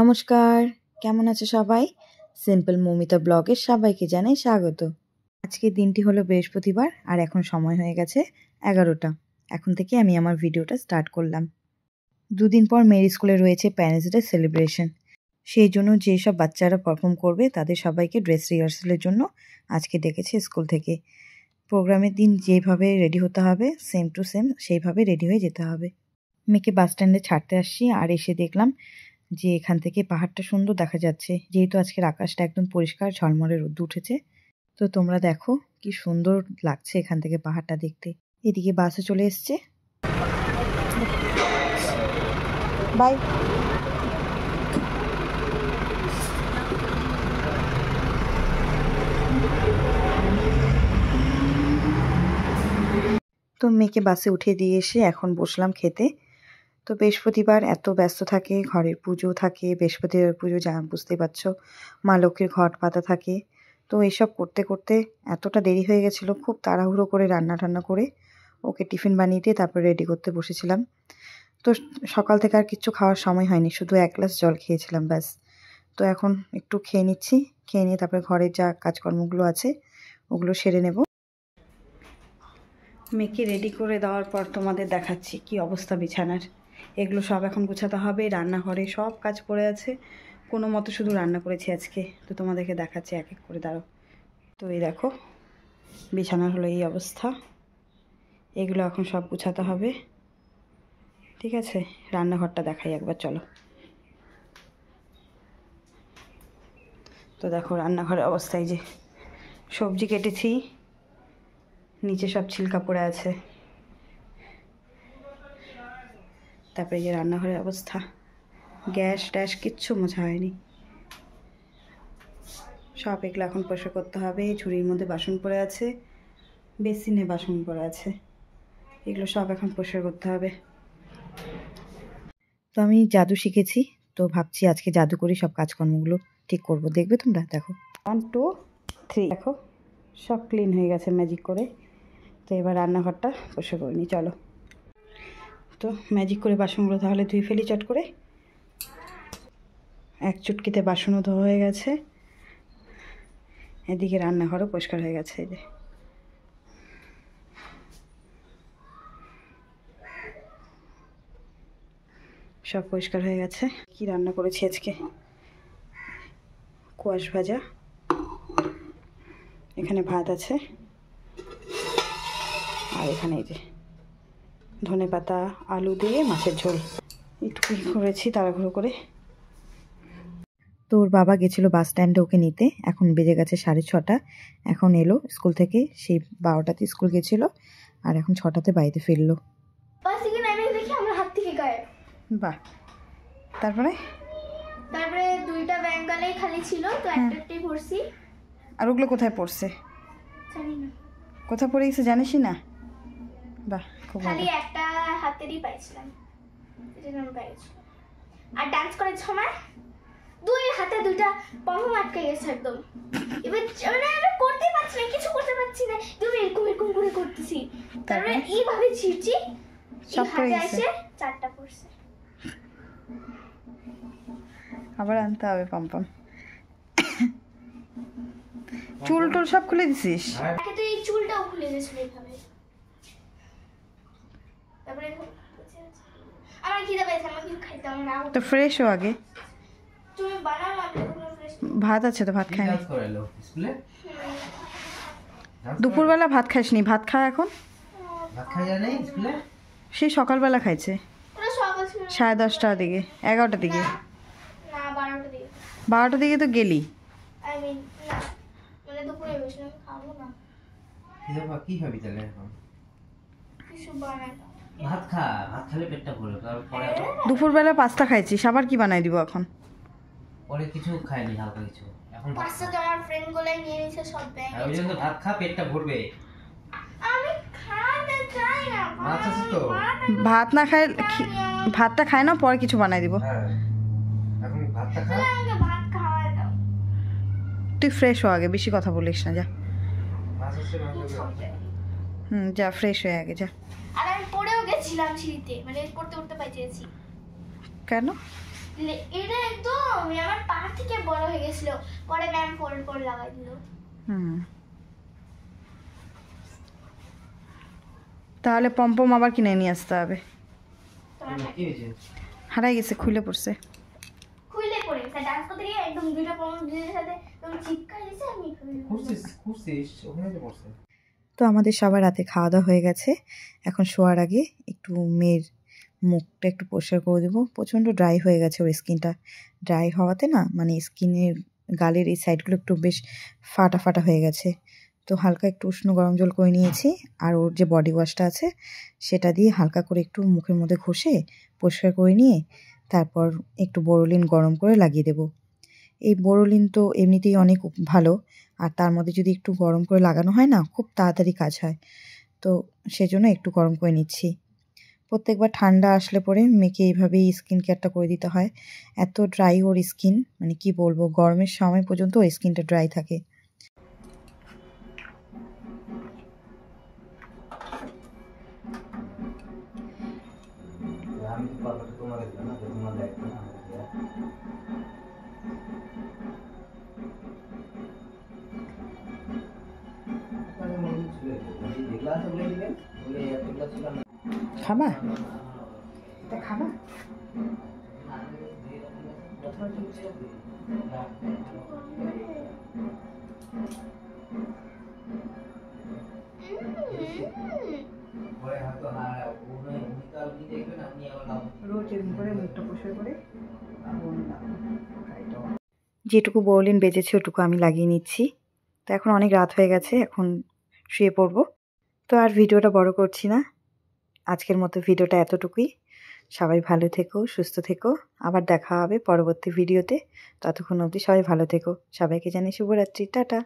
নমস্কার, কেমন আছে সবাই? সিম্পল মৌমিতা ব্লগের সবাইকে জানাই স্বাগত। আজকের দিনটি হলো বৃহস্পতিবার আর এখন সময় হয়ে গেছে 11টা। এখন থেকে আমি আমার ভিডিওটা স্টার্ট করলাম। দুদিন পর মেয়ের স্কুলে রয়েছে প্যারেন্টস ডে সেলিব্রেশন। সেই জন্য যেসব বাচ্চারা পারফর্ম করবে তাদের সবাইকে ড্রেস রিহার্সালের জন্য আজকে ডেকেছে স্কুল থেকে। প্রোগ্রামের দিন যেভাবে রেডি হতে হবে সেম টু সেম সেইভাবে রেডি হয়ে যেতে হবে। মেয়েকে বাস স্ট্যান্ডে ছাড়তে আসছি আর এসে দেখলাম যে এখান থেকে পাহাড়টা সুন্দর দেখা যাচ্ছে, যেহেতু আজকের আকাশটা একদম পরিষ্কার ঝলমলে রোদ উঠেছে। তো তোমরা দেখো কি সুন্দর লাগছে এখান থেকে পাহাড়টা দেখতে। এদিকে বাসে চলে এসছে। বাই। তো মেয়েকে বাসে উঠিয়ে দিয়ে এসে এখন বসলাম খেতে। তো বৃহস্পতিবার এত ব্যস্ত থাকে, ঘরের পুজো থাকে, বৃহস্পতিবার পুজো যা বুঝতেই পারছো, মা লক্ষ্মীর ঘট পাতা থাকে। তো এসব করতে করতে এতটা দেরি হয়ে গেছিলো, খুব তাড়াহুড়ো করে রান্না করে ওকে টিফিন বানিয়ে দিয়ে তারপর রেডি করতে বসেছিলাম। তো সকাল থেকে আর কিচ্ছু খাওয়ার সময় হয়নি, শুধু 1 গ্লাস জল খেয়েছিলাম ব্যাস। তো এখন একটু খেয়ে নিচ্ছি, খেয়ে নিয়ে তারপরে ঘরের যা কাজকর্মগুলো আছে ওগুলো সেরে নেব। মেয়েকে রেডি করে দেওয়ার পর তোমাদের দেখাচ্ছি কি অবস্থা বিছানার। এগুলো সব এখন গোছাতে হবে। রান্নাঘরে সব কাজ পড়ে আছে, কোনো মতো শুধু রান্না করেছি আজকে। তো তোমাদেরকে দেখাচ্ছি এক এক করে, দাঁড়াও। তো এই দেখো বিছানার হলো এই অবস্থা। এগুলো এখন সব গোছাতে হবে, ঠিক আছে? রান্নাঘরটা দেখাই একবার, চলো। তো দেখো রান্নাঘরের অবস্থায় যে সবজি কেটেছি, নিচে সব ছিলকা পড়ে আছে। তারপরে যে রান্নাঘরের অবস্থা, গ্যাস ট্যাস কিচ্ছু মোছা হয়নি। সব এগুলো এখন পরিষ্কার করতে হবে। ঝুড়ির মধ্যে বাসন পড়ে আছে, বেসিনে বাসন পড়ে আছে, এগুলো সব এখন পরিষ্কার করতে হবে। তো আমি জাদু শিখেছি, তো ভাবছি আজকে জাদু করে সব কাজকর্মগুলো ঠিক করব। দেখবে তোমরা, দেখো। 1 2 3, দেখো সব ক্লিন হয়ে গেছে ম্যাজিক করে। তো এবার রান্নাঘরটা পরিষ্কার করে নিই, চলো। তো ম্যাজিক করে বাসনগুলো তাহলে ধুয়ে ফেলি চট করে। এক চুটকিতে বাসনও ধোয়া হয়ে গেছে, এদিকে রান্নাঘরও পরিষ্কার হয়ে গেছে। এই যে সব পরিষ্কার হয়ে গেছে। কি রান্না করেছি আজকে? কোয়াশ ভাজা, এখানে ভাত আছে, আর এখানে এই যে ধনেপাতা আলু দিয়ে মাছের ঝোল। একটু করেছি তাড়াহুড়ো করে। তো ওর বাবা গেছিলো বাস স্ট্যান্ডে ওকে নিতে। এখন বেজে গেছে 6:30। এখন এলো স্কুল থেকে, সেই 12টাতে স্কুল গেছিলো আর এখন 6টাতে বাড়িতে ফিরলো। বাহ। তারপরে 2টা ব্যাঙ্গালেই খালি ছিল, তো একটাই পড়ছি। আর ওগুলো কোথায় পড়ছে? জানি না কোথায় পড়ে গেছে, জানিসই না? বাহ, খুব ভালো। খালি একটা হাতেরই পাইছিলাম, এটা আমি পাইছি। আর ডান্স করার সময় 2 হাতে 2টা পম আটকে গেছে একদম। এবার আমি করতে পারছি না, কিছু করতে পারছি না, তুমি এরকম করে করতেছি। তারপরে এইভাবে ছিঁড়ছি, সব পড়ে গেছে। 4টা পড়ছে। আবার আনতে হবে পম। চুল টুল সব খুলে দিছিস? আগে তো এই চুলটাও খুলে গেছিল এইভাবে। তারপরে আমার খিদে পেয়েছে, আমার কিছু খাইতে হবে না। তো ফ্রেশ হো আগে। তুমি বানাও না, আমি ফ্রেশ। ভাত আছে তো, ভাত খাই না স্কুলে? দুপুরবেলা ভাত খাসনি? ভাত খা এখন। ভাত খাই জানি স্কুলে? সেই সকালবেলা খাইছে, ওরা সকাল ছিল 10:30টার দিকে, 11টার দিকে। না 12টার দিকে। 12টার দিকে তো গেলি। আই মিন না, মানে দুপুরে বসে আমি খাবো না। কি খাবি তাহলে এখন? কিছু বানাই দাও। ভাত খা, ভাত খেলে পেটটা ভরবে, তারপরে দুপুরবেলা পাস্তা খাইছিস, আবার কি বানাই দিব এখন? পরে কিছু খাইনি, হালকা কিছু। এখন পাস্তা তো আমার ফ্রেন্ড গুলো নিয়ে নিছে সব ব্যাগ। ওই জন্য ভাত খা, পেটটা ভরবে। আমি খাইতে চাই না। মাছ আছে তো? ভাত না খাই, ভাতটা খাই না, পরে কিছু বানাই দিব। হ্যাঁ, এখন ভাতটা খা। আমাকে ভাত খাওয়াই দাও। তুই ফ্রেশ হো আগে, বেশি কথা বলিস না, যা। মাছ আছে, যা ফ্রেশ হয়ে আগে যা। আর আমি পড়েও গেছিলাম সিঁড়িতে, মানে পড়তে পাইতেছি। কেন? এটা একদম কমই, আমার পা থেকে বড় হয়ে গেছিল, পরে ম্যাম ফোল্ড করে লাগাই দিল। তাহলে পম্পম আবার কিনে নিয়ে আসতে হবে। তোমার কি হয়েছে? হারাই গেছে, খুলে পড়ছে। খুলে পড়ে গেছে, ডান্স করতে গিয়ে একদম দুইটা পম্পম দুইটার সাথে একদম চিপকাই দিয়েছে, আমি খুঁজছিস ওখানে তো পড়ছে। তো আমাদের সবার রাতে খাওয়া দাওয়া হয়ে গেছে। এখন শোয়ার আগে একটু মেয়ের মুখটা একটু পরিষ্কার করে দেবো। প্রচণ্ড ড্রাই হয়ে গেছে ওর স্কিনটা। ড্রাই হওয়াতে না মানে স্কিনের গালের এই সাইডগুলো একটু বেশ ফাটা ফাটা হয়ে গেছে। তো হালকা একটু উষ্ণ গরম জল করে নিয়েছি, আর ওর যে বডি ওয়াশটা আছে সেটা দিয়ে হালকা করে একটু মুখের মধ্যে ঘষে পরিষ্কার করে নিয়ে তারপর একটু বোরোলিন গরম করে লাগিয়ে দেবো। এই বোরোলিন তো এমনিতেই অনেক ভালো, আর তার মধ্যে যদি একটু গরম করে লাগানো হয় না, খুব তাড়াতাড়ি কাজ হয়। তো সেজন্য একটু গরম করে নিচ্ছি। প্রত্যেকবার ঠান্ডা আসলে পরে মেয়েকে এইভাবেই স্কিন কেয়ারটা করে দিতে হয়। এত ড্রাই ওর স্কিন, মানে কি বলবো, গরমের সময় পর্যন্ত ওর স্কিনটা ড্রাই থাকে। আমি তো পারবো, তোমাদের না, তোমার দায়িত্ব না। খাবা? এটা খাবা? রোজ এরকম করে মুখটা পরিষ্কার করে যেটুকু বোরোলিন বেঁচেছে ওটুকু আমি লাগিয়ে নিচ্ছি। তো এখন অনেক রাত হয়ে গেছে, এখন শুয়ে পড়বো। তো আর ভিডিওটা বড় করছি না, আজকের মতো ভিডিওটা এতটুকুই। সবাই ভালো থেকো, সুস্থ থেকো, আবার দেখা হবে পরবর্তী ভিডিওতে। ততক্ষণ অবধি সবাই ভালো থেকো। সবাইকে জানাই শুভরাত্রি, টাটা।